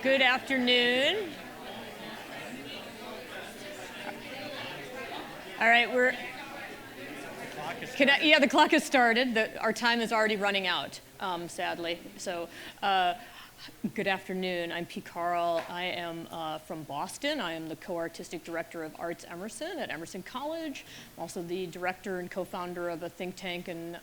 Good afternoon. All right, the clock has started. Our time is already running out, sadly. So, good afternoon. I'm P. Carl. I am from Boston. I am the co-artistic director of Arts Emerson at Emerson College. I'm also the director and co-founder of a think tank and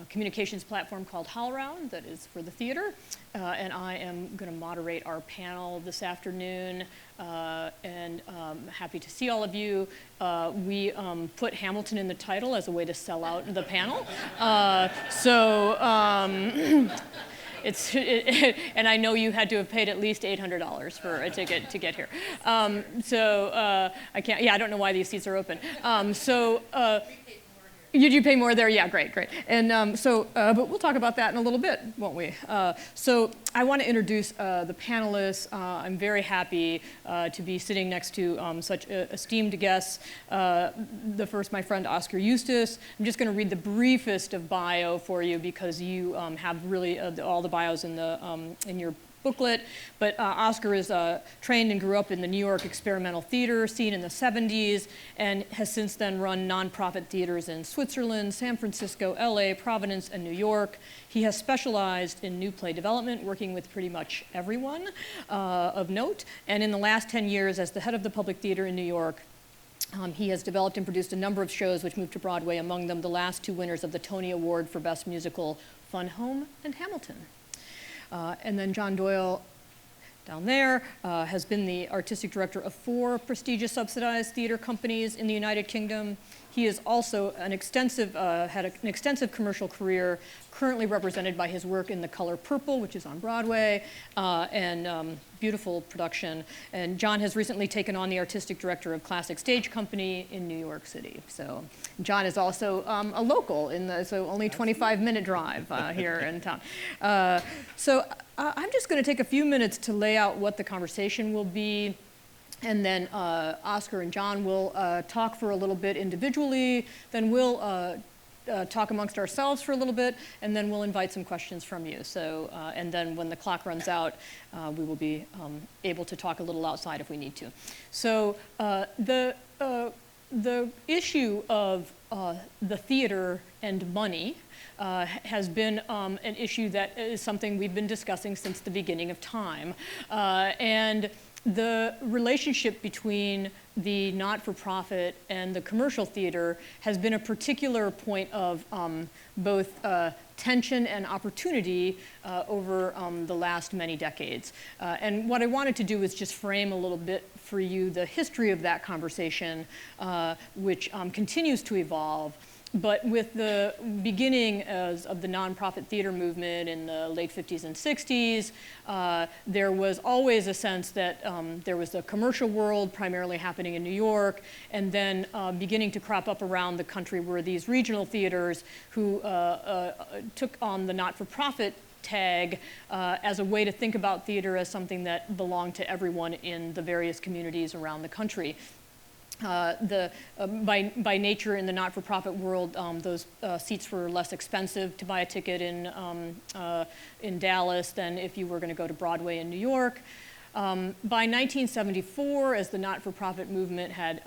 communications platform called HowlRound that is for the theater. And I am going to moderate our panel this afternoon. And happy to see all of you. We put Hamilton in the title as a way to sell out the panel. And I know you had to have paid at least $800 for a ticket to get here. I can't, I don't know why these seats are open. You do pay more there? Yeah, great. And but we'll talk about that in a little bit, won't we? So I want to introduce the panelists. I'm very happy to be sitting next to such esteemed guests. The first, my friend Oskar Eustis. I'm just going to read the briefest of bio for you because you have really all the bios in your booklet, but Oskar is trained and grew up in the New York experimental theater scene in the 70s and has since then run nonprofit theaters in Switzerland, San Francisco, LA, Providence, and New York. He has specialized in new play development, working with pretty much everyone of note, and in the last 10 years as the head of the Public Theater in New York, he has developed and produced a number of shows which moved to Broadway, among them the last two winners of the Tony Award for Best Musical, Fun Home and Hamilton. And then John Doyle, down there, has been the artistic director of 4 prestigious subsidized theater companies in the United Kingdom. He is also had an extensive commercial career, currently represented by his work in The Color Purple, which is on Broadway, and beautiful production. And John has recently taken on the artistic director of Classic Stage Company in New York City. So John is also a local, so only 25-minute drive here in town. I'm just going to take a few minutes to lay out what the conversation will be. And then Oskar and John will talk for a little bit individually. Then we'll talk amongst ourselves for a little bit, and then we'll invite some questions from you. So, and then when the clock runs out, we will be able to talk a little outside if we need to. So the issue of the theater and money has been an issue that is something we've been discussing since the beginning of time. And the relationship between the not-for-profit and the commercial theater has been a particular point of both tension and opportunity over the last many decades. And what I wanted to do is just frame a little bit for you the history of that conversation, which continues to evolve. But with the beginning of the nonprofit theater movement in the late 50s and 60s, there was always a sense that there was the commercial world primarily happening in New York, and then beginning to crop up around the country were these regional theaters who took on the not-for-profit tag as a way to think about theater as something that belonged to everyone in the various communities around the country. By nature in the not-for-profit world, those seats were less expensive to buy a ticket in Dallas than if you were going to go to Broadway in New York. By 1974, as the not-for-profit movement had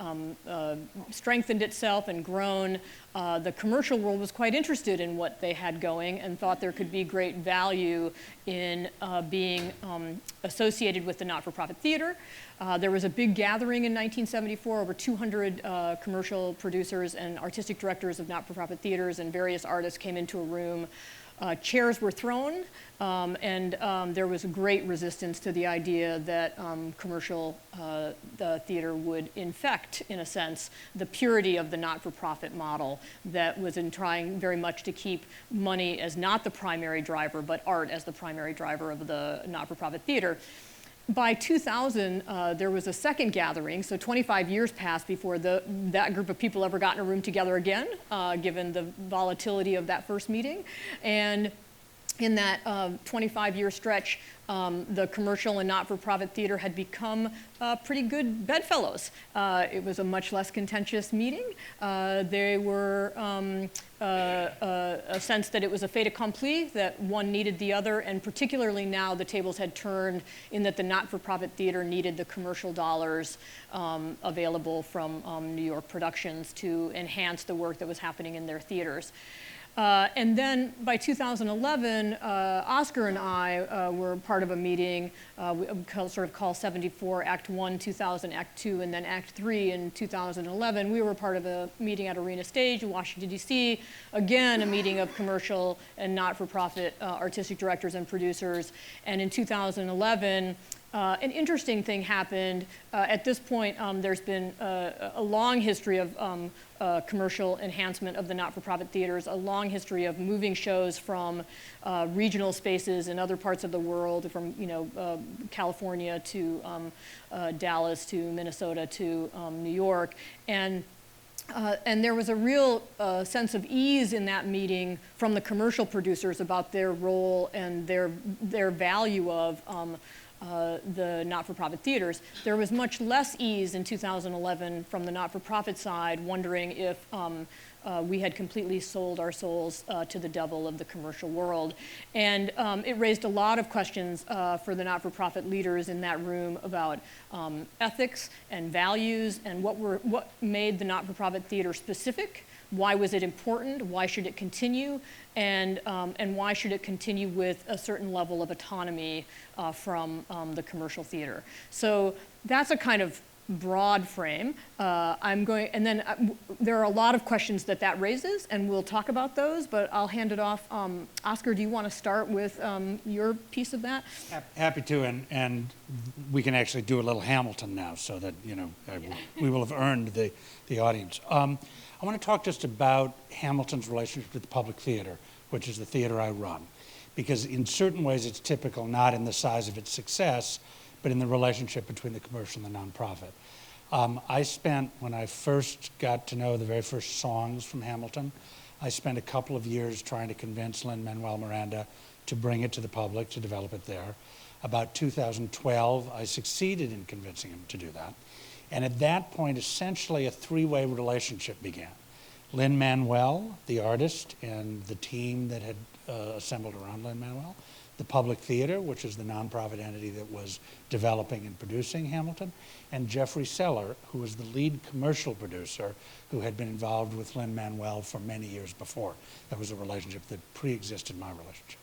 strengthened itself and grown, the commercial world was quite interested in what they had going and thought there could be great value in being associated with the not-for-profit theater. There was a big gathering in 1974, over 200 commercial producers and artistic directors of not-for-profit theaters and various artists came into a room. Chairs were thrown, and there was a great resistance to the idea that commercial theater would infect, in a sense, the purity of the not-for-profit model that was in trying very much to keep money as not the primary driver, but art as the primary driver of the not-for-profit theater. By 2000, there was a second gathering, so 25 years passed before that group of people ever got in a room together again, given the volatility of that first meeting. And in that 25-year stretch, the commercial and not-for-profit theater had become pretty good bedfellows. It was a much less contentious meeting. They were a sense that it was a fait accompli, that one needed the other, and particularly now the tables had turned in that the not-for-profit theater needed the commercial dollars available from New York productions to enhance the work that was happening in their theaters. And then by 2011, Oskar and I were part of a meeting, we sort of call 74 Act 1, 2000 Act 2, and then Act 3 in 2011. We were part of a meeting at Arena Stage in Washington, D.C., again, a meeting of commercial and not-for-profit artistic directors and producers. And in 2011, an interesting thing happened. At this point, there's been a long history of commercial enhancement of the not-for-profit theaters, a long history of moving shows from regional spaces in other parts of the world, from California to Dallas to Minnesota to New York, and there was a real sense of ease in that meeting from the commercial producers about their role and their value of the not-for-profit theaters. There was much less ease in 2011 from the not-for-profit side, wondering if we had completely sold our souls to the devil of the commercial world. And it raised a lot of questions for the not-for-profit leaders in that room about ethics and values and what made the not-for-profit theater specific. Why was it important? Why should it continue? And why should it continue with a certain level of autonomy from the commercial theater? So that's a kind of broad frame. And then there are a lot of questions that raises, and we'll talk about those, but I'll hand it off. Oskar, do you want to start with your piece of that? Happy to, and we can actually do a little Hamilton now, so that, we will have earned the audience. I want to talk just about Hamilton's relationship with the public theater, which is the theater I run, because in certain ways it's typical, not in the size of its success, but in the relationship between the commercial and the nonprofit. I spent, when I first got to know the very first songs from Hamilton, I spent a couple of years trying to convince Lin-Manuel Miranda to bring it to the public, to develop it there. About 2012, I succeeded in convincing him to do that. And at that point, essentially a three-way relationship began. Lin-Manuel, the artist, and the team that had assembled around Lin-Manuel, the public theater, which is the nonprofit entity that was developing and producing Hamilton, and Jeffrey Seller, who was the lead commercial producer who had been involved with Lin-Manuel for many years before. That was a relationship that pre-existed my relationship.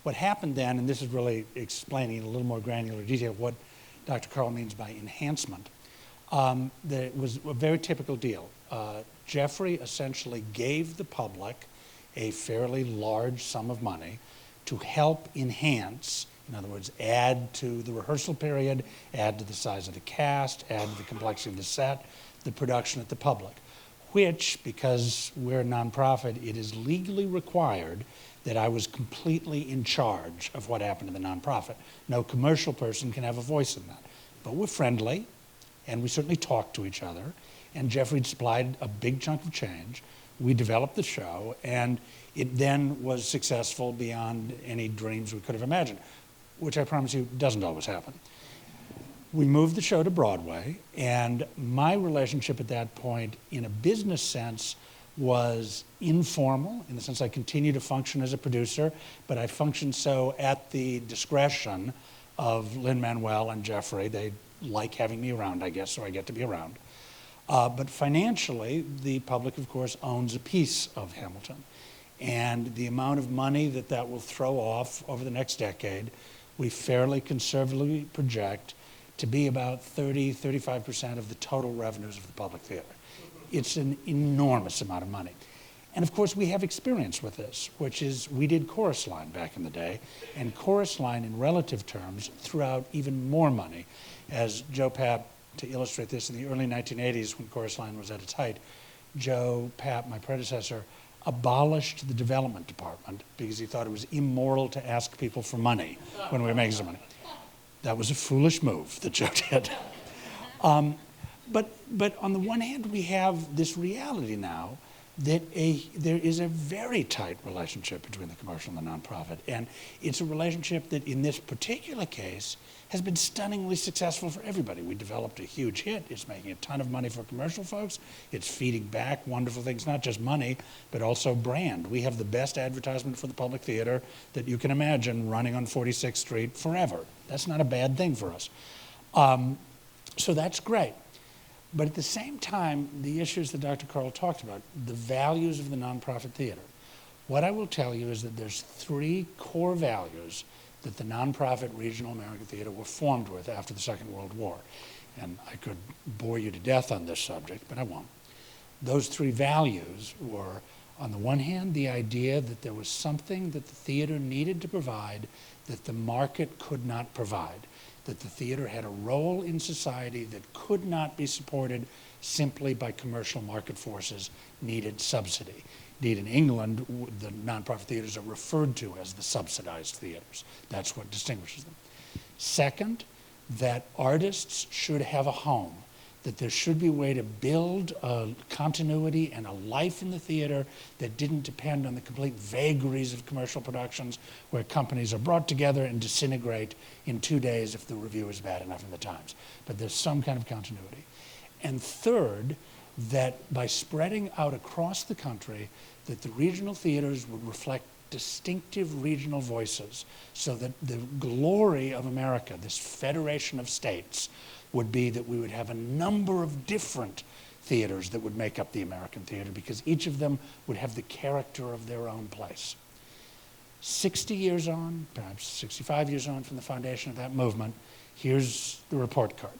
What happened then, and this is really explaining in a little more granular detail what Dr. Carl means by enhancement, it was a very typical deal. Jeffrey essentially gave the public a fairly large sum of money to help enhance, in other words, add to the rehearsal period, add to the size of the cast, add to the complexity of the set, the production at the public, which, because we're a nonprofit, it is legally required that I was completely in charge of what happened to the nonprofit. No commercial person can have a voice in that. But we're friendly, and we certainly talked to each other, and Jeffrey supplied a big chunk of change. We developed the show, and it then was successful beyond any dreams we could have imagined, which I promise you doesn't always happen. We moved the show to Broadway, and my relationship at that point, in a business sense, was informal, in the sense I continue to function as a producer, but I function so at the discretion of Lin-Manuel and Jeffrey. They like having me around, I guess, so I get to be around. But financially, the public, of course, owns a piece of Hamilton. And the amount of money that will throw off over the next decade, we fairly conservatively project to be about 35% of the total revenues of the public theater. It's an enormous amount of money. And of course, we have experience with this, which is we did Chorus Line back in the day, and Chorus Line in relative terms threw out even more money. As Joe Papp, to illustrate this, in the early 1980s when Chorus Line was at its height, Joe Papp, my predecessor, abolished the development department because he thought it was immoral to ask people for money when we were making some money. That was a foolish move that Joe did. But on the one hand, we have this reality now that there is a very tight relationship between the commercial and the nonprofit. And it's a relationship that in this particular case has been stunningly successful for everybody. We developed a huge hit. It's making a ton of money for commercial folks. It's feeding back wonderful things, not just money, but also brand. We have the best advertisement for the public theater that you can imagine running on 46th Street forever. That's not a bad thing for us. So that's great. But at the same time, the issues that Dr. Carl talked about, the values of the nonprofit theater, what I will tell you is that there's 3 core values that the nonprofit regional American theater were formed with after the Second World War. And I could bore you to death on this subject, but I won't. Those 3 values were, on the one hand, the idea that there was something that the theater needed to provide that the market could not provide, that the theater had a role in society that could not be supported simply by commercial market forces, needed subsidy. Indeed, in England, the nonprofit theaters are referred to as the subsidized theaters. That's what distinguishes them. Second, that artists should have a home, that there should be a way to build a continuity and a life in the theater that didn't depend on the complete vagaries of commercial productions where companies are brought together and disintegrate in 2 days if the review is bad enough in the Times. But there's some kind of continuity. And third, that by spreading out across the country, that the regional theaters would reflect distinctive regional voices, so that the glory of America, this federation of states, would be that we would have a number of different theaters that would make up the American theater, because each of them would have the character of their own place. 60 years on, perhaps 65 years on from the foundation of that movement, here's the report card.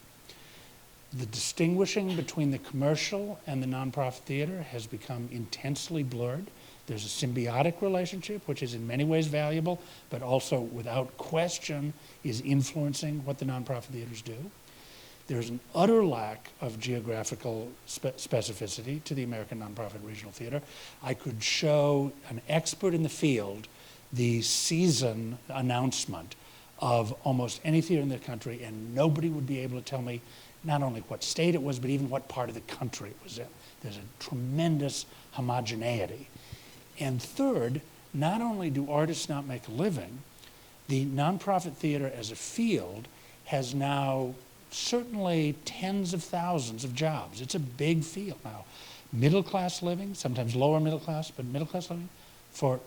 The distinguishing between the commercial and the nonprofit theater has become intensely blurred. There's a symbiotic relationship, which is in many ways valuable, but also without question is influencing what the nonprofit theaters do. There's an utter lack of geographical specificity to the American nonprofit regional theater. I could show an expert in the field the season announcement of almost any theater in the country, and nobody would be able to tell me not only what state it was, but even what part of the country it was in. There's a tremendous homogeneity. And third, not only do artists not make a living, the nonprofit theater as a field has now certainly tens of thousands of jobs. It's a big field now. Middle-class living, sometimes lower middle class, but middle-class living for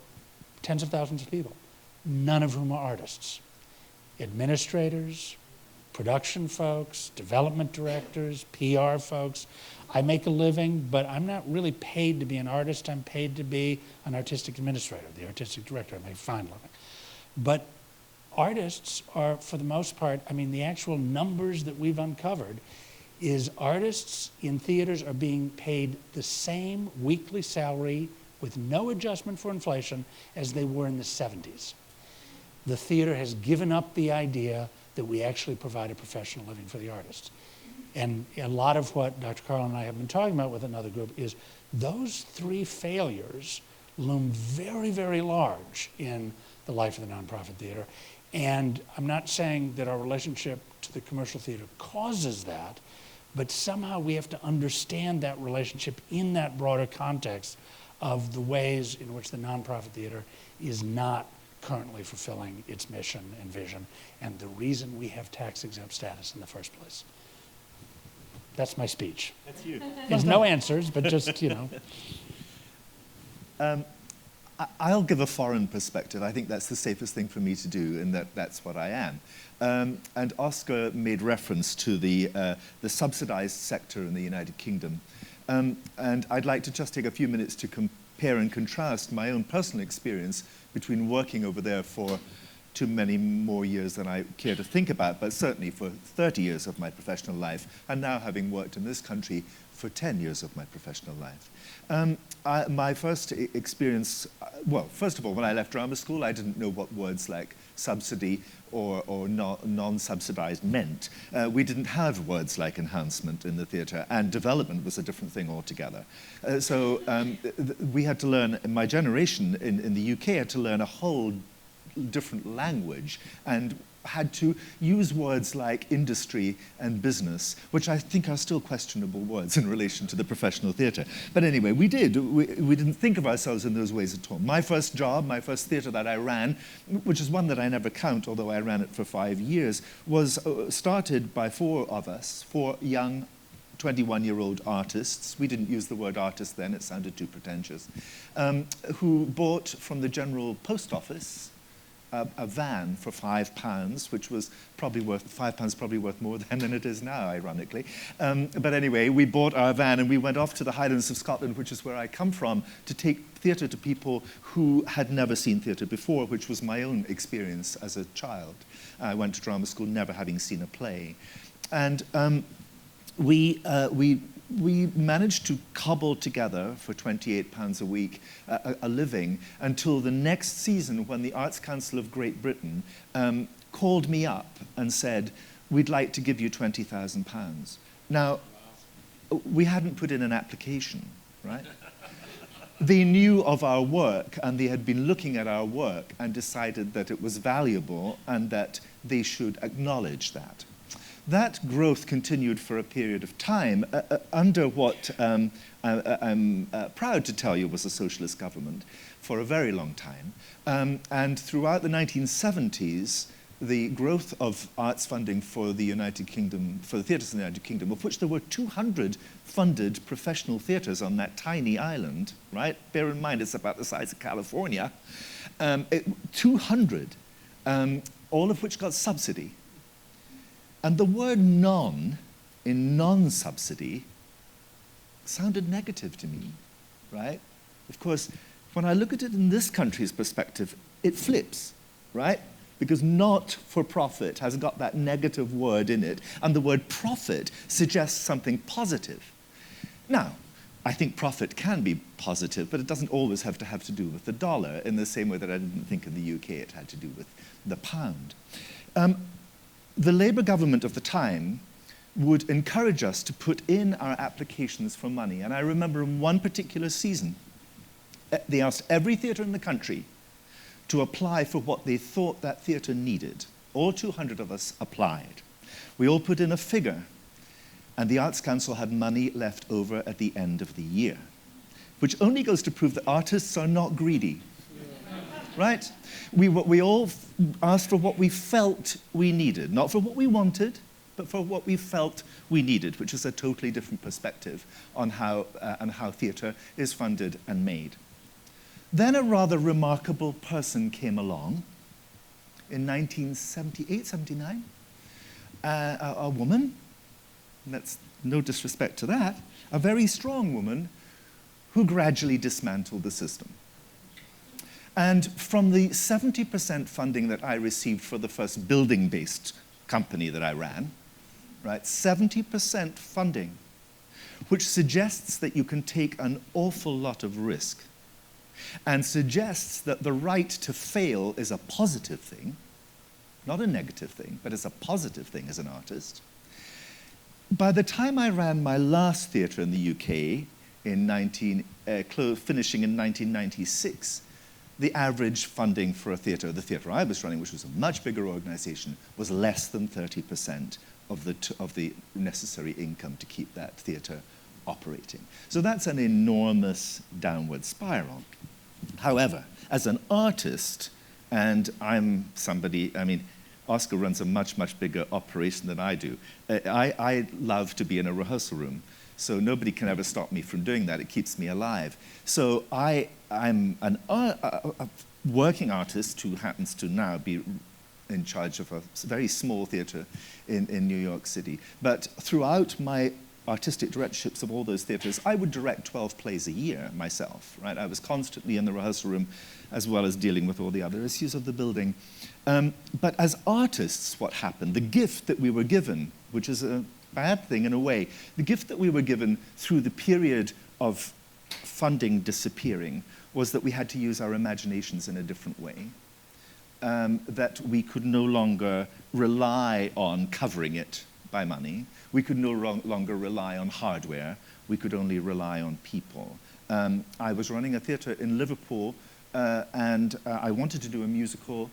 tens of thousands of people, none of whom are artists. Administrators, production folks, development directors, PR folks. I make a living, but I'm not really paid to be an artist. I'm paid to be an artistic administrator, the artistic director. I make a fine living. But artists are, for the most part, I mean, the actual numbers that we've uncovered is artists in theaters are being paid the same weekly salary with no adjustment for inflation as they were in the 70s. The theater has given up the idea that we actually provide a professional living for the artists. And a lot of what Dr. Carl and I have been talking about with another group is those 3 failures loom very, very large in the life of the nonprofit theater. And I'm not saying that our relationship to the commercial theater causes that, but somehow we have to understand that relationship in that broader context of the ways in which the nonprofit theater is not currently fulfilling its mission and vision, and the reason we have tax-exempt status in the first place. That's my speech. That's you. There's no answers, but just, you know. I'll give a foreign perspective. I think that's the safest thing for me to do, and that's what I am. And Oskar made reference to the subsidized sector in the United Kingdom. And I'd like to just take a few minutes to compare and contrast my own personal experience between working over there for too many more years than I care to think about, but certainly for 30 years of my professional life, and now having worked in this country for 10 years of my professional life. My first experience, well, first of all, when I left drama school, I didn't know what words like subsidy or non-subsidized meant. We didn't have words like enhancement in the theatre, and development was a different thing altogether. So we had to learn, my generation in the UK had to learn a whole different language, and had to use words like industry and business, which I think are still questionable words in relation to the professional theatre. But anyway, we did. We didn't think of ourselves in those ways at all. My first job, my first theatre that I ran, which is one that I never count, although I ran it for 5 years, was started by 4 of us, 4 young 21-year-old artists. We didn't use the word artist then, it sounded too pretentious, who bought from the General Post Office a van for £5, which was probably worth, £5 probably worth more then than it is now, ironically. But anyway, we bought our van and we went off to the Highlands of Scotland, which is where I come from, to take theatre to people who had never seen theatre before, which was my own experience as a child. I went to drama school never having seen a play. And we managed to cobble together for £28 a week a living until the next season when the Arts Council of Great Britain called me up and said, we'd like to give you £20,000. Now, we hadn't put in an application, right? They knew of our work and they had been looking at our work and decided that it was valuable and that they should acknowledge that. That growth continued for a period of time under what I'm proud to tell you was a socialist government for a very long time. And throughout the 1970s, the growth of arts funding for the United Kingdom, for the theatres in the United Kingdom, of which there were 200 funded professional theatres on that tiny island, right? Bear in mind it's about the size of California. 200, all of which got subsidy. And the word non in non-subsidy sounded negative to me, right? Of course, when I look at it in this country's perspective, it flips, right? Because not for profit has got that negative word in it, and the word profit suggests something positive. Now, I think profit can be positive, but it doesn't always have to do with the dollar in the same way that I didn't think in the UK it had to do with the pound. The Labour government of the time would encourage us to put in our applications for money. And I remember in one particular season, they asked every theatre in the country to apply for what they thought that theatre needed. All 200 of us applied. We all put in a figure, and the Arts Council had money left over at the end of the year, which only goes to prove that artists are not greedy. Right? We all asked for what we felt we needed, not for what we wanted, but for what we felt we needed, which is a totally different perspective on how theatre is funded and made. Then a rather remarkable person came along in 1978, 79, a woman, and that's no disrespect to that, a very strong woman who gradually dismantled the system. And from the 70% funding that I received for the first building-based company that I ran, right, 70% funding, which suggests that you can take an awful lot of risk and suggests that the right to fail is a positive thing, not a negative thing, but it's a positive thing as an artist. By the time I ran my last theatre in the UK, finishing in 1996, the average funding for a theatre, the theatre I was running, which was a much bigger organization, was less than 30% of the necessary income to keep that theatre operating. So that's an enormous downward spiral. However, as an artist, and I'm somebody, I mean, Oskar runs a much, much bigger operation than I do. I love to be in a rehearsal room, so nobody can ever stop me from doing that. It keeps me alive. So I'm a working artist who happens to now be in charge of a very small theatre in New York City. But throughout my artistic directorships of all those theatres, I would direct 12 plays a year myself, right? I was constantly in the rehearsal room as well as dealing with all the other issues of the building. But as artists, what happened, the gift that we were given, which is a bad thing in a way, the gift that we were given through the period of funding disappearing was that we had to use our imaginations in a different way. That we could no longer rely on covering it by money. We could no longer rely on hardware. We could only rely on people. I was running a theatre in Liverpool, and I wanted to do a musical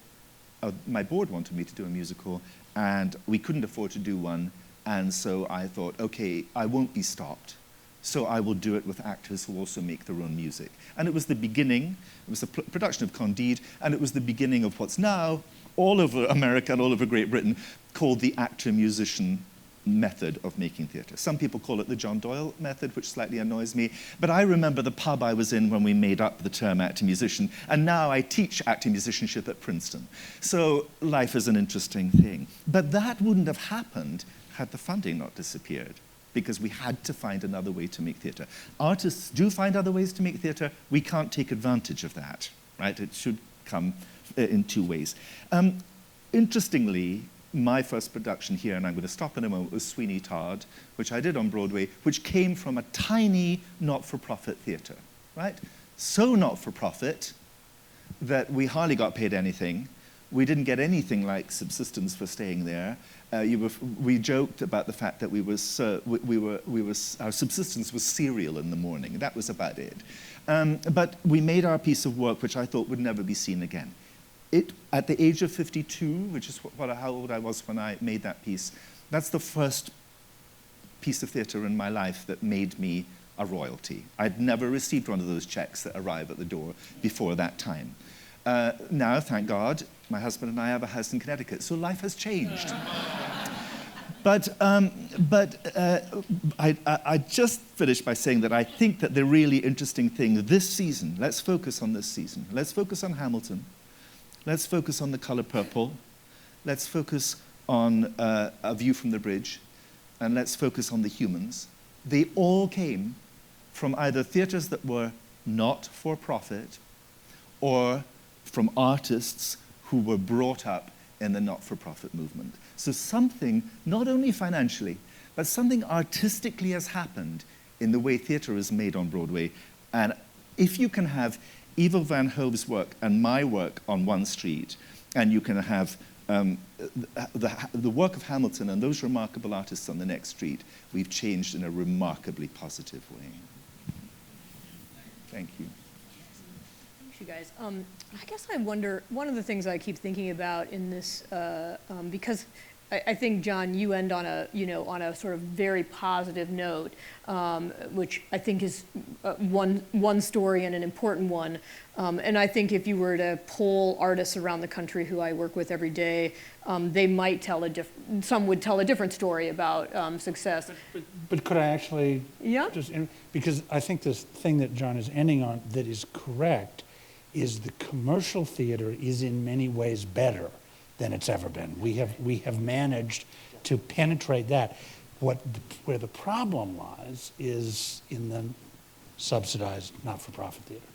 my board wanted me to do a musical, and we couldn't afford to do one, and so I thought, okay, I won't be stopped. So I will do it with actors who also make their own music. And it was the beginning, it was a production of Candide, and it was the beginning of what's now all over America and all over Great Britain called the actor-musician method of making theatre. Some people call it the John Doyle method, which slightly annoys me, but I remember the pub I was in when we made up the term actor-musician, and now I teach actor-musicianship at Princeton. So life is an interesting thing. But that wouldn't have happened had the funding not disappeared, because we had to find another way to make theatre. Artists do find other ways to make theatre. We can't take advantage of that, right? It should come in two ways. Interestingly, my first production here, and I'm going to stop in a moment, was Sweeney Todd, which I did on Broadway, which came from a tiny not-for-profit theatre, right? So not-for-profit that we hardly got paid anything. We didn't get anything like subsistence for staying there. We joked about the fact that our subsistence was cereal in the morning. That was about it. But we made our piece of work, which I thought would never be seen again. At the age of 52, which is how old I was when I made that piece, that's the first piece of theatre in my life that made me a royalty. I'd never received one of those checks that arrive at the door before that time. Now, thank God, my husband and I have a house in Connecticut, so life has changed. But I just finished by saying that I think that the really interesting thing this season, let's focus on this season. Let's focus on Hamilton. Let's focus on The Color Purple. Let's focus on A View from the Bridge. And let's focus on The Humans. They all came from either theatres that were not for profit or from artists who were brought up in the not-for-profit movement. So something, not only financially, but something artistically has happened in the way theatre is made on Broadway. And if you can have Eva Van Hove's work and my work on one street, and you can have the work of Hamilton and those remarkable artists on the next street, we've changed in a remarkably positive way. Thank you. Thanks, you guys. I guess I wonder, one of the things I keep thinking about in this, because I think, John, you end on a sort of very positive note, which I think is one story and an important one. And I think if you were to poll artists around the country who I work with every day, they might tell some would tell a different story about success. But could I actually? Yeah. Because I think this thing that John is ending on that is correct is the commercial theater is in many ways better than it's ever been. We have managed to penetrate that. Where the problem lies is in the subsidized not-for-profit theater,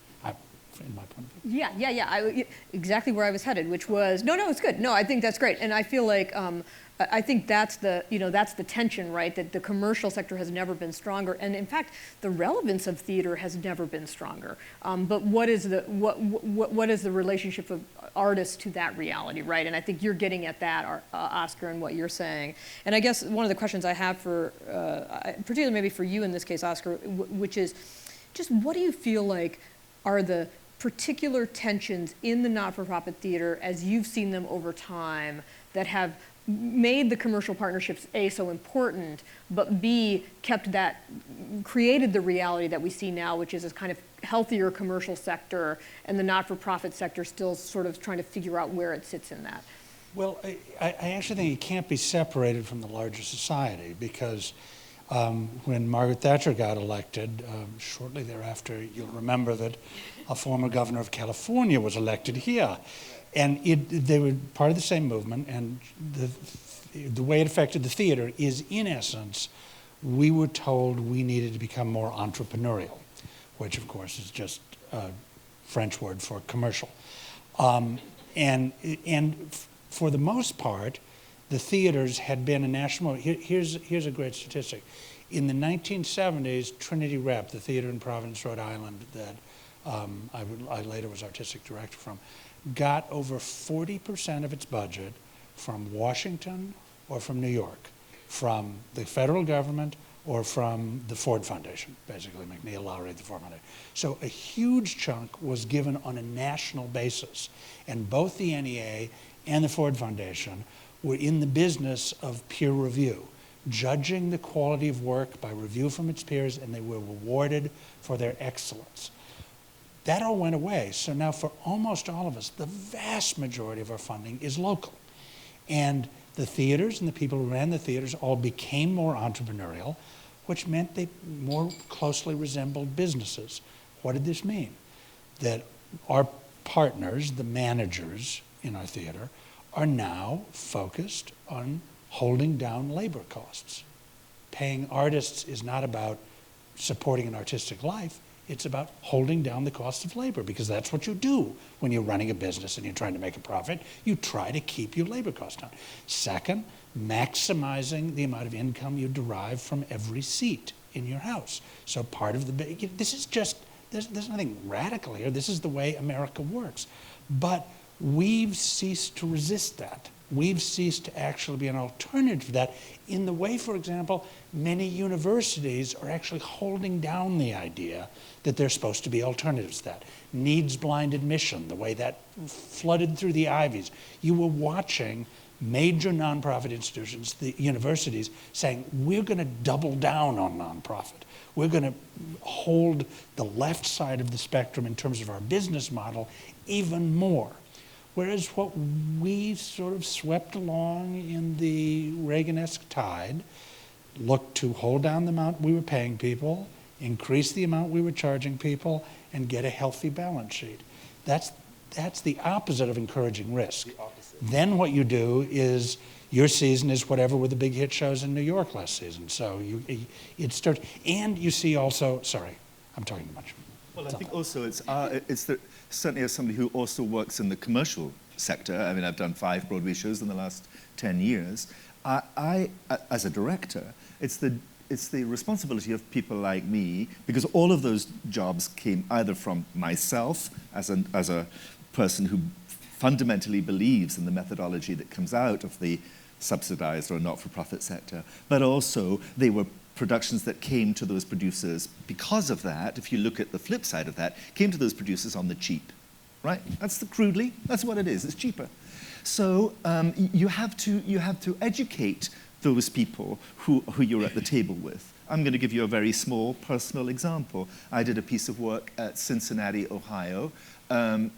in my point of view. Yeah. Exactly where I was headed, which was, no, it's good. No, I think that's great. And I feel like, I think that's the tension, right? That the commercial sector has never been stronger. And in fact, the relevance of theater has never been stronger. But what is the relationship of artists to that reality, right? And I think you're getting at that, Oskar, and what you're saying. And I guess one of the questions I have for, particularly maybe for you in this case, Oskar, which is just what do you feel like are the particular tensions in the not-for-profit theater as you've seen them over time that have made the commercial partnerships, A, so important, but B, created the reality that we see now, which is this kind of healthier commercial sector, and the not-for-profit sector still sort of trying to figure out where it sits in that? Well, I actually think it can't be separated from the larger society, because when Margaret Thatcher got elected, shortly thereafter, you'll remember that a former governor of California was elected here. And they were part of the same movement, and the way it affected the theater is, in essence, we were told we needed to become more entrepreneurial, which, of course, is just a French word for commercial. And for the most part, the theaters had been a national. Here's a great statistic. In the 1970s, Trinity Rep, the theater in Providence, Rhode Island, that I later was artistic director from, got over 40% of its budget from Washington or from New York, from the federal government or from the Ford Foundation, basically McNeil Lowry, the Ford Foundation. So a huge chunk was given on a national basis. And both the NEA and the Ford Foundation were in the business of peer review, judging the quality of work by review from its peers, and they were rewarded for their excellence. That all went away. So now for almost all of us, the vast majority of our funding is local. And the theaters and the people who ran the theaters all became more entrepreneurial, which meant they more closely resembled businesses. What did this mean? That our partners, the managers in our theater, are now focused on holding down labor costs. Paying artists is not about supporting an artistic life, it's about holding down the cost of labor, because that's what you do when you're running a business and you're trying to make a profit. You try to keep your labor costs down. Second, maximizing the amount of income you derive from every seat in your house. So part of the, this is just, there's nothing radical here. This is the way America works. But we've ceased to resist that. We've ceased to actually be an alternative to that in the way, for example, many universities are actually holding down the idea that there's supposed to be alternatives to that. Needs-blind admission, the way that flooded through the Ivies. You were watching major nonprofit institutions, the universities, saying, we're going to double down on nonprofit. We're going to hold the left side of the spectrum in terms of our business model even more. Whereas what we sort of swept along in the Reagan-esque tide looked to hold down the amount we were paying people, increase the amount we were charging people, and get a healthy balance sheet. That's the opposite of encouraging risk. The opposite. Then what you do is your season is whatever were the big hit shows in New York last season. So it starts, and you see also, sorry, I'm talking too much. Well, I think also certainly as somebody who also works in the commercial sector, I mean, I've done 5 Broadway shows in the last 10 years. I as a director, it's the responsibility of people like me, because all of those jobs came either from myself as a person who fundamentally believes in the methodology that comes out of the subsidized or not-for-profit sector, but also they were productions that came to those producers because of that. If you look at the flip side of that, came to those producers on the cheap, right? Crudely, that's what it is. It's cheaper. So you have to educate those people who you're at the table with. I'm going to give you a very small personal example. I did a piece of work at Cincinnati, Ohio,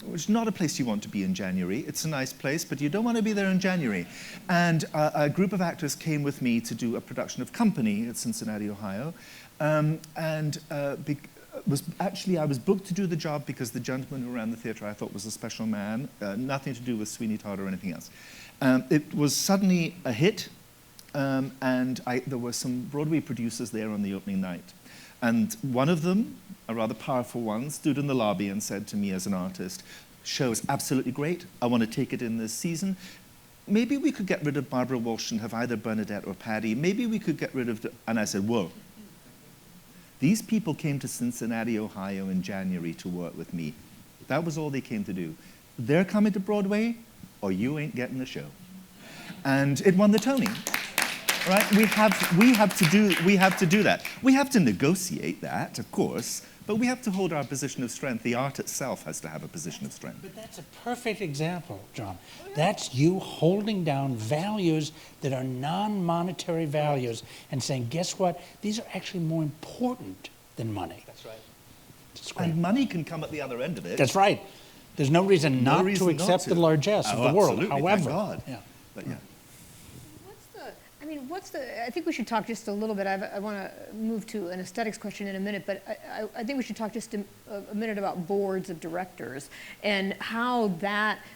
which is not a place you want to be in January. It's a nice place, but you don't want to be there in January. And a group of actors came with me to do a production of Company at Cincinnati, Ohio. I was booked to do the job because the gentleman who ran the theater I thought was a special man, nothing to do with Sweeney Todd or anything else. It was suddenly a hit, and there were some Broadway producers there on the opening night. And one of them, a rather powerful one, stood in the lobby and said to me as an artist, show is absolutely great. I want to take it in this season. Maybe we could get rid of Barbara Walsh and have either Bernadette or Patty. Maybe we could get rid of And I said, whoa. These people came to Cincinnati, Ohio in January to work with me. That was all they came to do. They're coming to Broadway, or you ain't getting the show. And it won the Tony. Right? We have to do that. We have to negotiate that, of course, but we have to hold our position of strength. The art itself has to have a position of strength. But that's a perfect example, John. That's you holding down values that are non-monetary values and saying, guess what? These are actually more important than money. That's right. That's great. And money can come at the other end of it. That's right. There's no reason not to accept the largesse of the world, absolutely, however. thank God. Yeah. But yeah. I think we should talk just a little bit. I want to move to an aesthetics question in a minute, but I think we should talk just a minute about boards of directors and how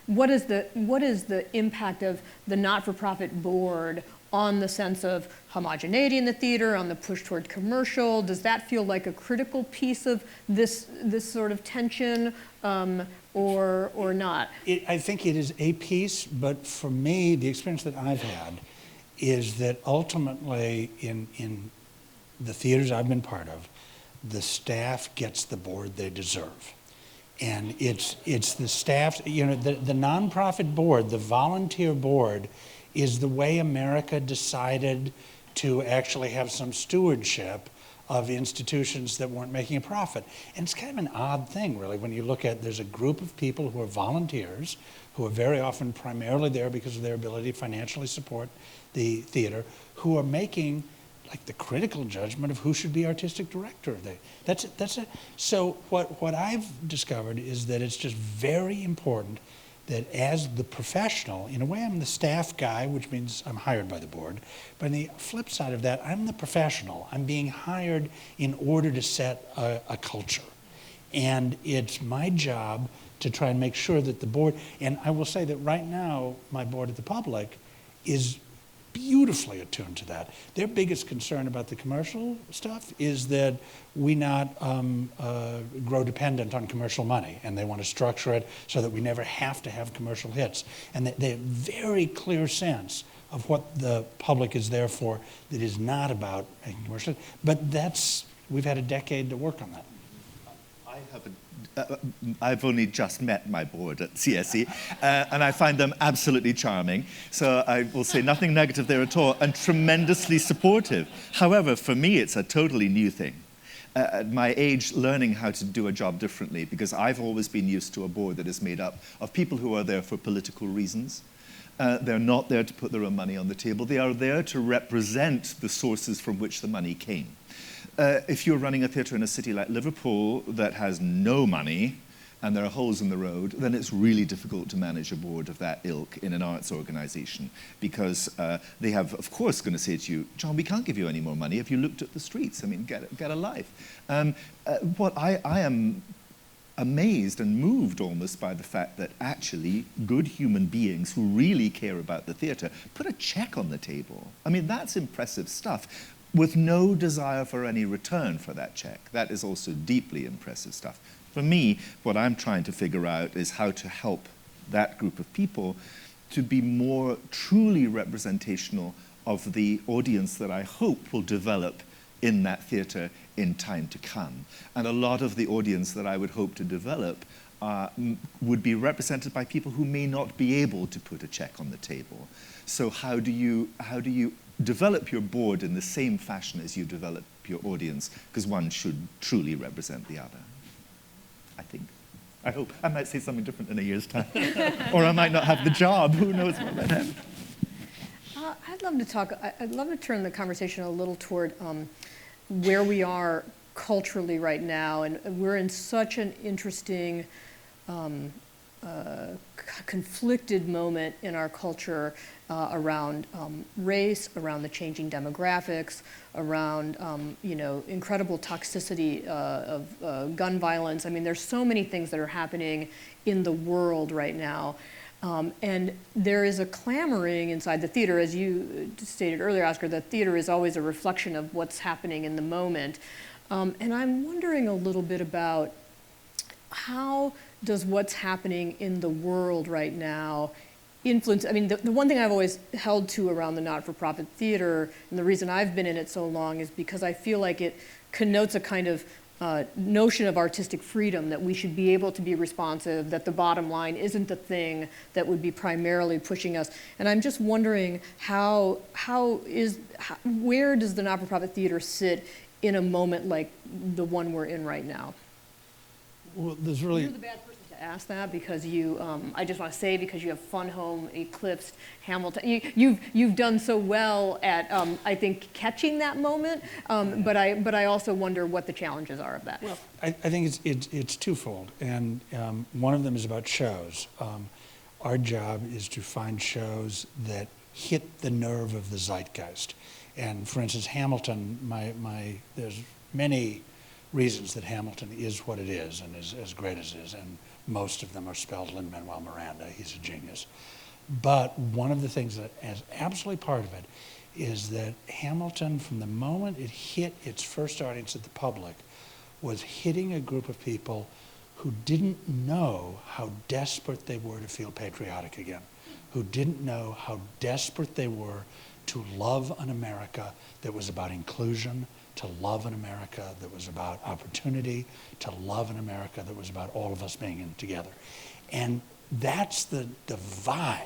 what is the impact of the not-for-profit board on the sense of homogeneity in the theater, on the push toward commercial? Does that feel like a critical piece of this sort of tension, or not? I think it is a piece, but for me, the experience that I've had is that ultimately in the theaters I've been part of, the staff gets the board they deserve. And it's the staff, the nonprofit board, the volunteer board, is the way America decided to actually have some stewardship of institutions that weren't making a profit. And it's kind of an odd thing, really, when you look at, there's a group of people who are volunteers, who are very often primarily there because of their ability to financially support the theater, who are making like the critical judgment of who should be artistic director of the. So what I've discovered is that it's just very important that as the professional, in a way I'm the staff guy, which means I'm hired by the board, but on the flip side of that, I'm the professional. I'm being hired in order to set a culture. And it's my job to try and make sure that the board, and I will say that right now, my board at the Public is beautifully attuned to that. Their biggest concern about the commercial stuff is that we not grow dependent on commercial money, and they want to structure it so that we never have to have commercial hits. And they have very clear sense of what the Public is there for, that is not about making commercial. But we've had a decade to work on that. I've only just met my board at CSE, and I find them absolutely charming. So I will say nothing negative there at all, and tremendously supportive. However, for me, it's a totally new thing. At my age, learning how to do a job differently, because I've always been used to a board that is made up of people who are there for political reasons. They're not there to put their own money on the table. They are there to represent the sources from which the money came. If you're running a theatre in a city like Liverpool that has no money and there are holes in the road, then it's really difficult to manage a board of that ilk in an arts organisation, because they have, of course, going to say to you, John, we can't give you any more money. Have you looked at the streets? I mean, get a life. What I am amazed and moved almost by the fact that actually good human beings who really care about the theatre put a check on the table. I mean, that's impressive stuff, with no desire for any return for that check. That is also deeply impressive stuff. For me, what I'm trying to figure out is how to help that group of people to be more truly representational of the audience that I hope will develop in that theatre in time to come. And a lot of the audience that I would hope to develop would be represented by people who may not be able to put a check on the table. So how do you develop your board in the same fashion as you develop your audience? Because one should truly represent the other, I think. I hope. I might say something different in a year's time. Or I might not have the job. Who knows what might happen. I'd love to turn the conversation a little toward where we are culturally right now. And we're in such an interesting, conflicted moment in our culture around race, around the changing demographics, around incredible toxicity of gun violence. I mean, there's so many things that are happening in the world right now. And there is a clamoring inside the theater. As you stated earlier, Oskar, the theater is always a reflection of what's happening in the moment. And I'm wondering a little bit about how does what's happening in the world right now influence, I mean, the one thing I've always held to around the not-for-profit theater, and the reason I've been in it so long, is because I feel like it connotes a kind of notion of artistic freedom, that we should be able to be responsive, that the bottom line isn't the thing that would be primarily pushing us. And I'm just wondering where does the not-for-profit theater sit in a moment like the one we're in right now? Well, there's really... You're the bad person to ask that, because you, I just want to say, because you have Fun Home, Eclipsed, Hamilton. You've done so well at, I think, catching that moment, but I also wonder what the challenges are of that. Well, I think it's twofold, and one of them is about shows. Our job is to find shows that hit the nerve of the zeitgeist. And for instance, Hamilton, there's many reasons that Hamilton is what it is and is as great as it is, and most of them are spelled Lin-Manuel Miranda. He's a genius. But one of the things that is absolutely part of it is that Hamilton, from the moment it hit its first audience at the Public, was hitting a group of people who didn't know how desperate they were to feel patriotic again, who didn't know how desperate they were to love an America that was about inclusion, to love an America that was about opportunity, to love an America that was about all of us being in together. And that's the vibe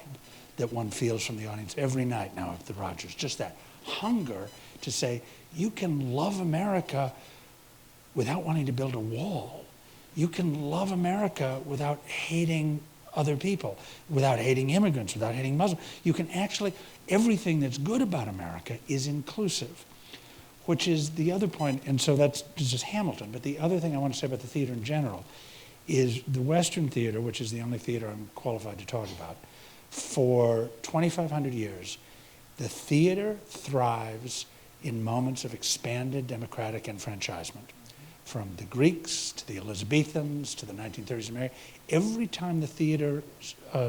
that one feels from the audience every night now at the Rogers, just that hunger to say, you can love America without wanting to build a wall. You can love America without hating other people, without hating immigrants, without hating Muslims. You can actually, everything that's good about America is inclusive, which is the other point, and so that's just Hamilton. But the other thing I want to say about the theater in general is the Western theater, which is the only theater I'm qualified to talk about, for 2,500 years, the theater thrives in moments of expanded democratic enfranchisement. From the Greeks to the Elizabethans to the 1930s in America, every time the theater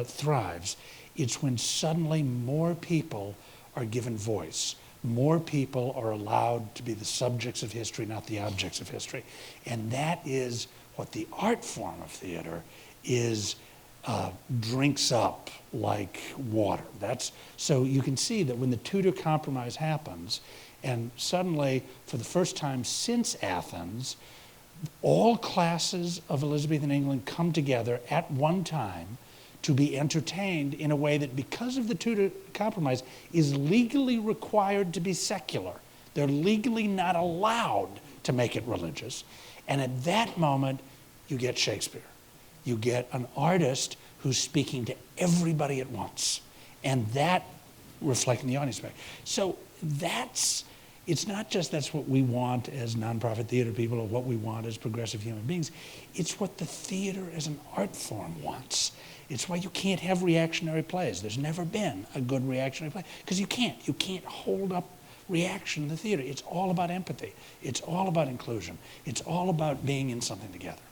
thrives, it's when suddenly more people are given voice. More people are allowed to be the subjects of history, not the objects of history. And that is what the art form of theater is, drinks up like water. So you can see that when the Tudor Compromise happens, and suddenly, for the first time since Athens, all classes of Elizabethan England come together at one time to be entertained in a way that, because of the Tudor Compromise, is legally required to be secular. They're legally not allowed to make it religious. And at that moment, you get Shakespeare. You get an artist who's speaking to everybody at once. And that reflecting the audience back. So it's not just that's what we want as nonprofit theater people or what we want as progressive human beings. It's what the theater as an art form wants. It's why you can't have reactionary plays. There's never been a good reactionary play, because you can't. You can't hold up reaction in the theater. It's all about empathy. It's all about inclusion. It's all about being in something together.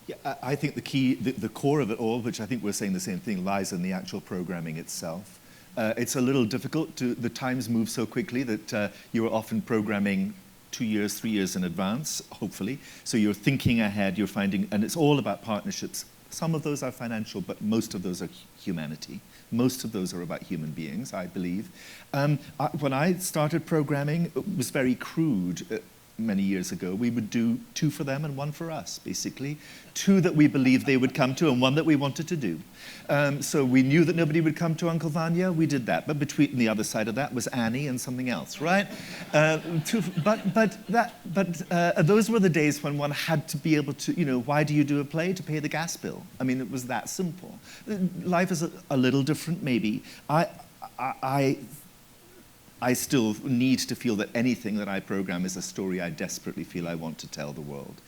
Yeah, I think the key, the core of it all, which I think we're saying the same thing, lies in the actual programming itself. It's a little difficult the times move so quickly that you are often programming 2 years, 3 years in advance, hopefully. So you're thinking ahead, you're finding, and it's all about partnerships. Some of those are financial, but most of those are humanity. Most of those are about human beings, I believe. When I started programming, it was very crude. Many years ago, we would do 2 for them and 1 for us, basically. 2 that we believed they would come to and 1 that we wanted to do. So we knew that nobody would come to Uncle Vanya, we did that. But between the other side of that was Annie and something else, right? Those were the days when one had to be able to, why do you do a play? To pay the gas bill. I mean, it was that simple. Life is a little different, maybe. I still need to feel that anything that I program is a story I desperately feel I want to tell the world.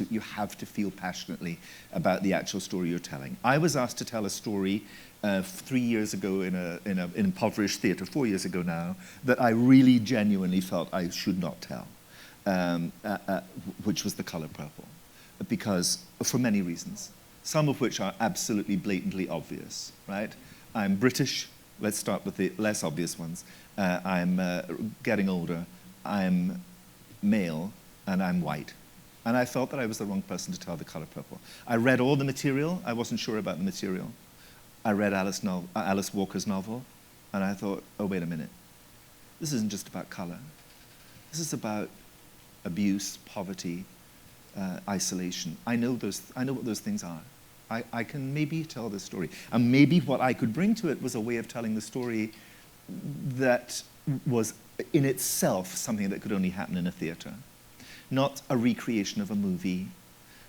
You have to feel passionately about the actual story you're telling. I was asked to tell a story 3 years ago in an impoverished theatre, 4 years ago now, that I really genuinely felt I should not tell, which was The Colour Purple, because for many reasons, some of which are absolutely blatantly obvious, right? I'm British. Let's start with the less obvious ones. I'm getting older, I'm male, and I'm white. And I felt that I was the wrong person to tell The Colour Purple. I read all the material. I wasn't sure about the material. I read Alice Walker's novel, and I thought, oh, wait a minute. This isn't just about colour. This is about abuse, poverty, isolation. I know what those things are. I can maybe tell this story. And maybe what I could bring to it was a way of telling the story that was in itself something that could only happen in a theatre. Not a recreation of a movie,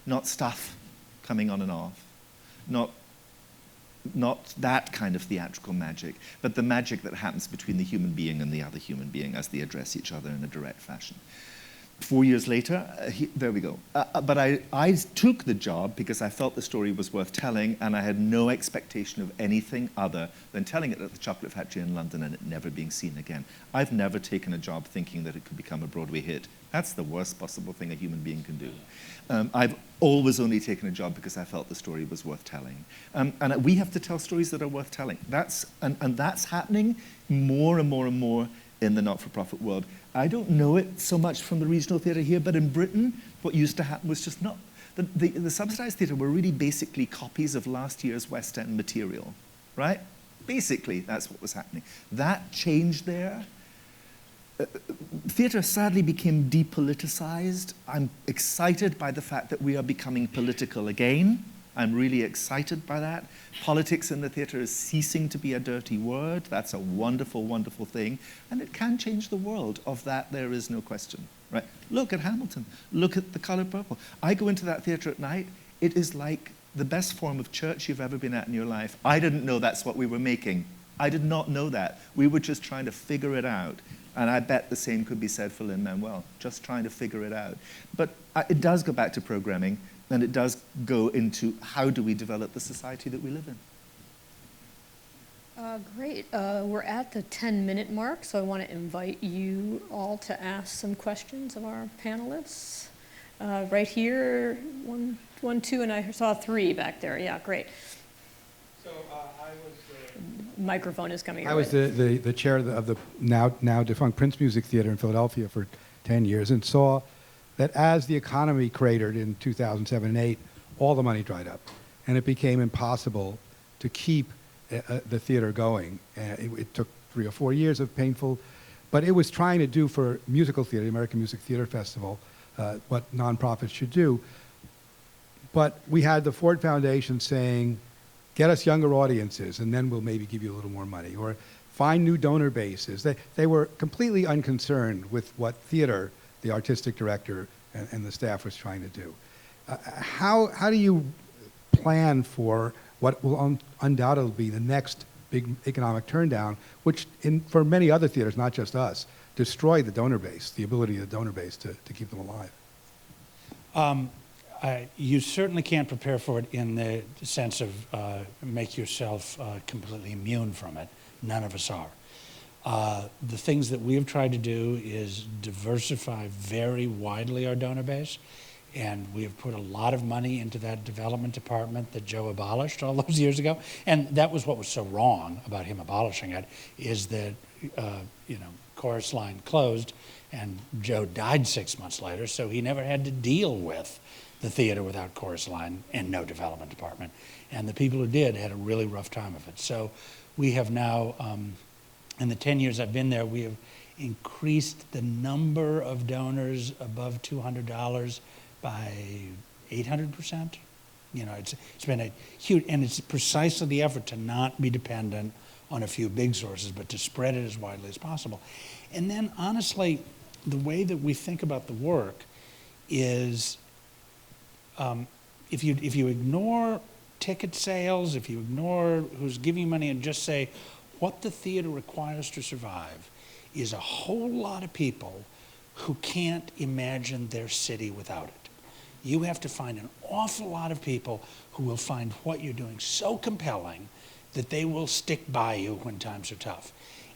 not stuff coming on and off, not that kind of theatrical magic, but the magic that happens between the human being and the other human being as they address each other in a direct fashion. 4 years later, there we go. But I took the job because I felt the story was worth telling, and I had no expectation of anything other than telling it at the Chocolate Factory in London and it never being seen again. I've never taken a job thinking that it could become a Broadway hit. That's the worst possible thing a human being can do. I've always only taken a job because I felt the story was worth telling. And we have to tell stories that are worth telling. That's happening more and more and more in the not-for-profit world. I don't know it so much from the regional theatre here, but in Britain, what used to happen was just not... The subsidised theatre were really basically copies of last year's West End material, right? Basically, that's what was happening. That changed there. Theatre sadly became depoliticised. I'm excited by the fact that we are becoming political again. I'm really excited by that. Politics in the theatre is ceasing to be a dirty word. That's a wonderful, wonderful thing. And it can change the world. Of that, there is no question. Right? Look at Hamilton. Look at The Colour Purple. I go into that theatre at night. It is like the best form of church you've ever been at in your life. I didn't know that's what we were making. I did not know that. We were just trying to figure it out. And I bet the same could be said for Lin-Manuel, just trying to figure it out. But it does go back to programming, and it does go into how do we develop the society that we live in. Great. We're at the 10-minute mark, so I want to invite you all to ask some questions of our panelists. Right here, one, two, and I saw three back there. Yeah, great. So I was... Microphone is coming. I was the chair of the now defunct Prince Music Theater in Philadelphia for 10 years and saw that as the economy cratered in 2007 and 8, all the money dried up. And it became impossible to keep the theater going. It took 3 or 4 years of painful, but it was trying to do for musical theater, the American Music Theater Festival, what nonprofits should do. But we had the Ford Foundation saying, get us younger audiences, and then we'll maybe give you a little more money. Or find new donor bases. They were completely unconcerned with what theater, the artistic director, and the staff was trying to do. How do you plan for what will undoubtedly be the next big economic turndown, which for many other theaters, not just us, destroyed the donor base, the ability of the donor base to keep them alive? You certainly can't prepare for it in the sense of make yourself completely immune from it. None of us are. The things that we have tried to do is diversify very widely our donor base, and we have put a lot of money into that development department that Joe abolished all those years ago. And that was what was so wrong about him abolishing it, is that Chorus Line closed, and Joe died 6 months later, so he never had to deal with the theater without Chorus Line and no development department. And the people who did had a really rough time of it. So we have now, in the 10 years I've been there, we have increased the number of donors above $200 by 800%. It's been a huge, and it's precisely the effort to not be dependent on a few big sources, but to spread it as widely as possible. And then honestly, the way that we think about the work is, if you ignore ticket sales, if you ignore who's giving you money and just say what the theater requires to survive is a whole lot of people who can't imagine their city without it. You have to find an awful lot of people who will find what you're doing so compelling that they will stick by you when times are tough.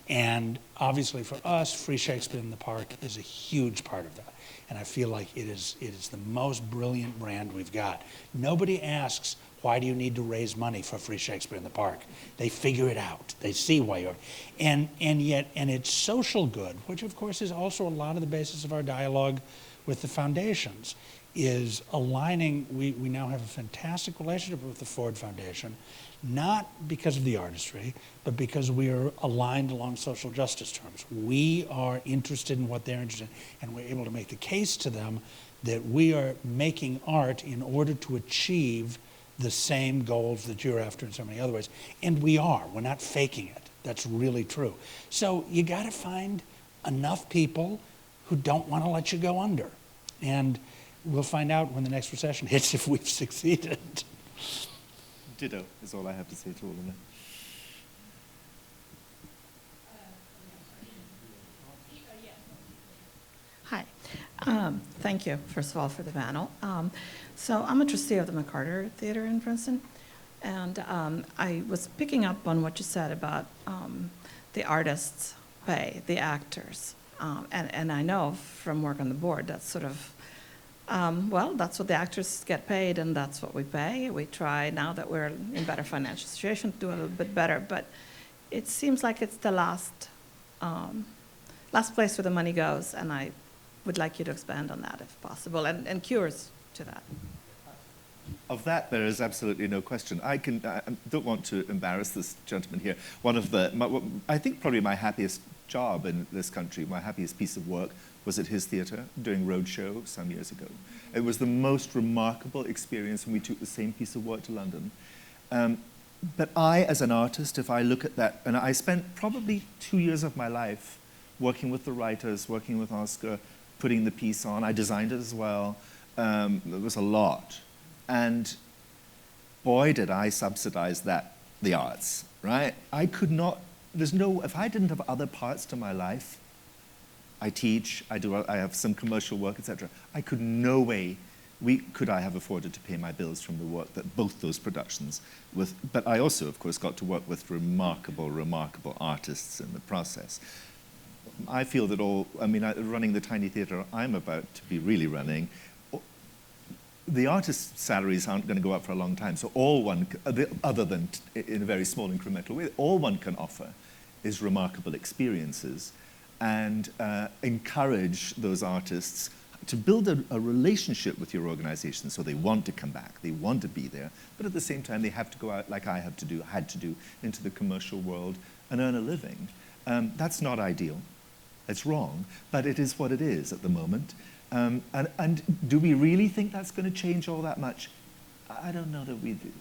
And obviously for us, Free Shakespeare in the Park is a huge part of that. And I feel like it is the most brilliant brand we've got. Nobody asks, why do you need to raise money for Free Shakespeare in the Park? They figure it out. They see why you're, and it's social good, which of course is also a lot of the basis of our dialogue with the foundations, is aligning. We now have a fantastic relationship with the Ford Foundation, not because of the artistry, but because we are aligned along social justice terms. We are interested in what they're interested in, and we're able to make the case to them that we are making art in order to achieve the same goals that you're after in so many other ways. And we are. We're not faking it. That's really true. So you got to find enough people who don't want to let you go under. And we'll find out when the next recession hits if we've succeeded. Ditto is all I have to say to all of that. Hi. Thank you, first of all, for the panel. So I'm a trustee of the McCarter Theater in Princeton, and I was picking up on what you said about the artists' pay, the actors. And I know from work on the board, that's sort of, well, that's what the actors get paid, and that's what we pay. We try, now that we're in better financial situation, to do a little bit better, but it seems like it's the last place where the money goes, and I would like you to expand on that if possible, and cures to that. Of that, there is absolutely no question. I don't want to embarrass this gentleman here. One of I think probably my happiest job in this country, my happiest piece of work, was at his theatre doing roadshow some years ago. It was the most remarkable experience when we took the same piece of work to London. But I, as an artist, if I look at that, and I spent probably 2 years of my life working with the writers, working with Oskar, putting the piece on. I designed it as well. It was a lot. And boy, did I subsidize the arts, right? I could not, if I didn't have other parts to my life, I teach, I have some commercial work, etc. I could no way could I have afforded to pay my bills from the work that both those productions with, but I also, of course, got to work with remarkable, remarkable artists in the process. I feel that running the tiny theatre I'm about to be really running, the artists' salaries aren't going to go up for a long time, so other than in a very small incremental way, all one can offer is remarkable experiences and encourage those artists to build a relationship with your organization so they want to come back, they want to be there, but at the same time they have to go out like I had to do into the commercial world and earn a living. That's not ideal, it's wrong, but it is what it is at the moment. And do we really think that's going to change all that much? I don't know that we do.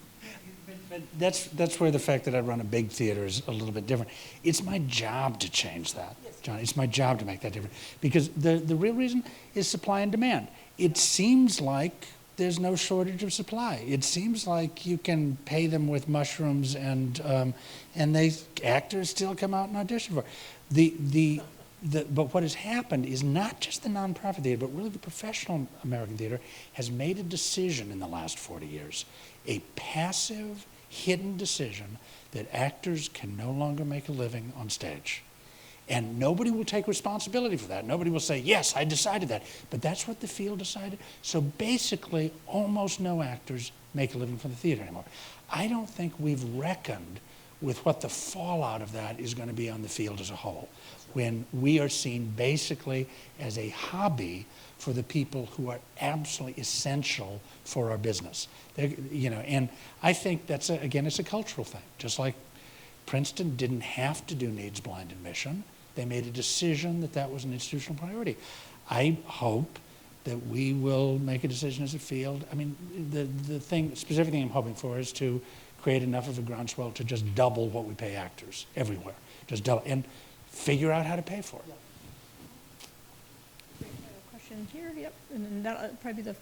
But that's where the fact that I run a big theater is a little bit different. It's my job to change that, John. It's my job to make that different. Because the real reason is supply and demand. It seems like there's no shortage of supply. It seems like you can pay them with mushrooms and actors still come out and audition for it. But what has happened is not just the nonprofit theater, but really the professional American theater has made a decision in the last 40 years, a passive, hidden decision that actors can no longer make a living on stage. And nobody will take responsibility for that. Nobody will say, yes, I decided that. But that's what the field decided. So basically, almost no actors make a living from the theater anymore. I don't think we've reckoned with what the fallout of that is going to be on the field as a whole, when we are seen basically as a hobby for the people who are absolutely essential for our business. And I think that's, again, it's a cultural thing. Just like Princeton didn't have to do needs-blind admission, they made a decision that was an institutional priority. I hope that we will make a decision as a field. I mean, the specific thing I'm hoping for is to create enough of a groundswell to just double what we pay actors everywhere. Just double, and figure out how to pay for it. Question here, yep, and then that'll probably be the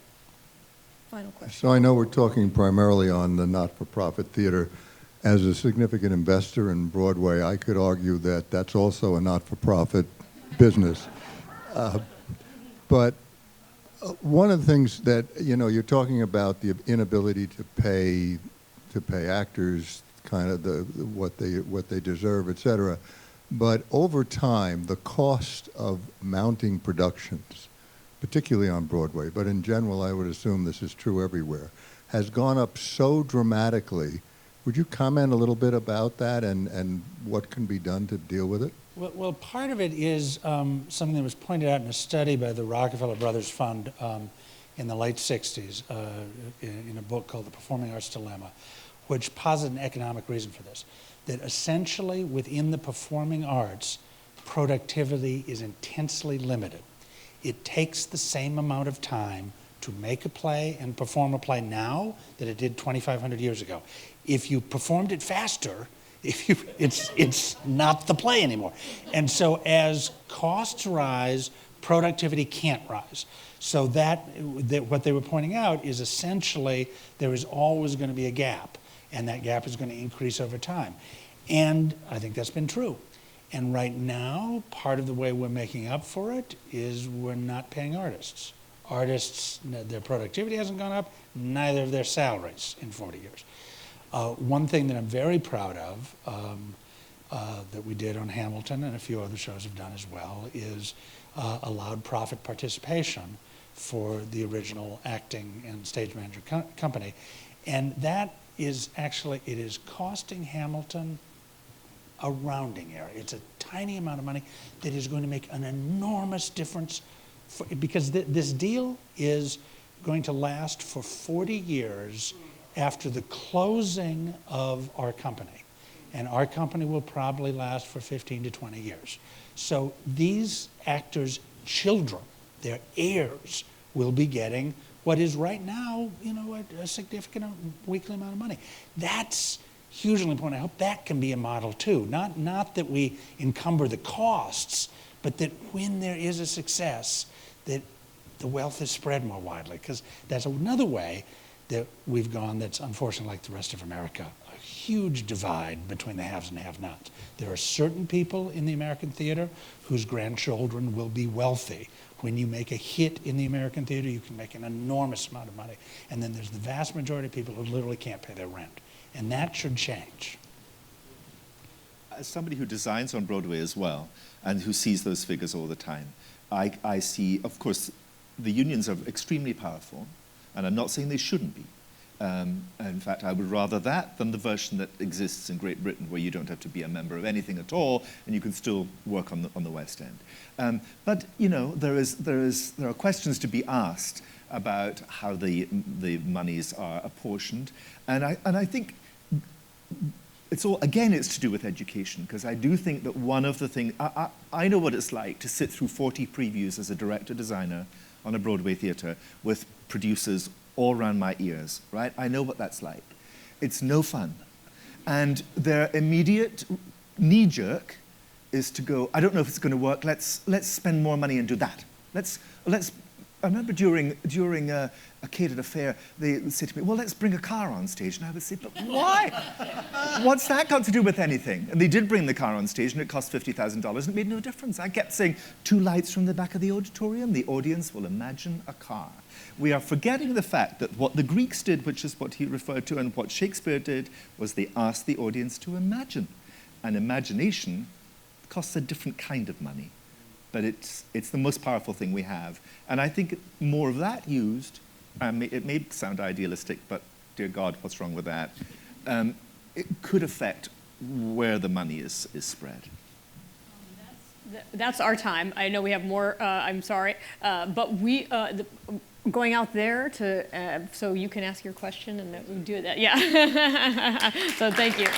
final question. So I know we're talking primarily on the not-for-profit theater. As a significant investor in Broadway, I could argue that that's also a not-for-profit business. But one of the things that, you're talking about the inability to pay actors kind of what they deserve, et cetera. But over time, the cost of mounting productions, particularly on Broadway, but in general, I would assume this is true everywhere, has gone up so dramatically. Would you comment a little bit about that and what can be done to deal with it? Well, part of it is something that was pointed out in a study by the Rockefeller Brothers Fund in the late 60s in a book called The Performing Arts Dilemma, which posited an economic reason for this, that essentially within the performing arts, productivity is intensely limited. It takes the same amount of time to make a play and perform a play now that it did 2,500 years ago. If you performed it faster, it's not the play anymore. And so as costs rise, productivity can't rise. So that what they were pointing out is essentially there is always going to be a gap, and that gap is going to increase over time. And I think that's been true. And right now, part of the way we're making up for it is we're not paying artists. Artists, their productivity hasn't gone up, neither have their salaries in 40 years. One thing that I'm very proud of that we did on Hamilton, and a few other shows have done as well, is allowed profit participation for the original acting and stage manager company. And that is actually, it is costing Hamilton a rounding error. It's a tiny amount of money that is going to make an enormous difference because this deal is going to last for 40 years after the closing of our company. And our company will probably last for 15 to 20 years. So these actors' children, their heirs, will be getting what is right now, a significant weekly amount of money. That's hugely important. I hope that can be a model too. Not that we encumber the costs, but that when there is a success, that the wealth is spread more widely. Because that's another way that we've gone that's unfortunately like the rest of America, a huge divide between the haves and have-nots. There are certain people in the American theater whose grandchildren will be wealthy. When you make a hit in the American theater, you can make an enormous amount of money. And then there's the vast majority of people who literally can't pay their rent. And that should change. As somebody who designs on Broadway as well, and who sees those figures all the time, I see, of course, the unions are extremely powerful, and I'm not saying they shouldn't be. In fact, I would rather that than the version that exists in Great Britain, where you don't have to be a member of anything at all, and you can still work on the West End. But there are questions to be asked about how the monies are apportioned, and I think it's to do with education, because I do think that one of the things I know what it's like to sit through 40 previews as a director designer on a Broadway theater with producers all around my ears, right? I know what that's like. It's no fun. And their immediate knee-jerk is to go, I don't know if it's going to work, let's spend more money and do that. I remember during a catered affair, they would say to me, well, let's bring a car on stage. And I would say, but why? What's that got to do with anything? And they did bring the car on stage, and it cost $50,000, and it made no difference. I kept saying, 2 lights from the back of the auditorium, the audience will imagine a car. We are forgetting the fact that what the Greeks did, which is what he referred to, and what Shakespeare did, was they asked the audience to imagine. And imagination costs a different kind of money. But it's the most powerful thing we have. And I think more of that used, it may sound idealistic, but dear God, what's wrong with that? It could affect where the money is spread. That's our time. I know we have more, I'm sorry. But we, going out there to, so you can ask your question and we'll do that. Yeah. So thank you.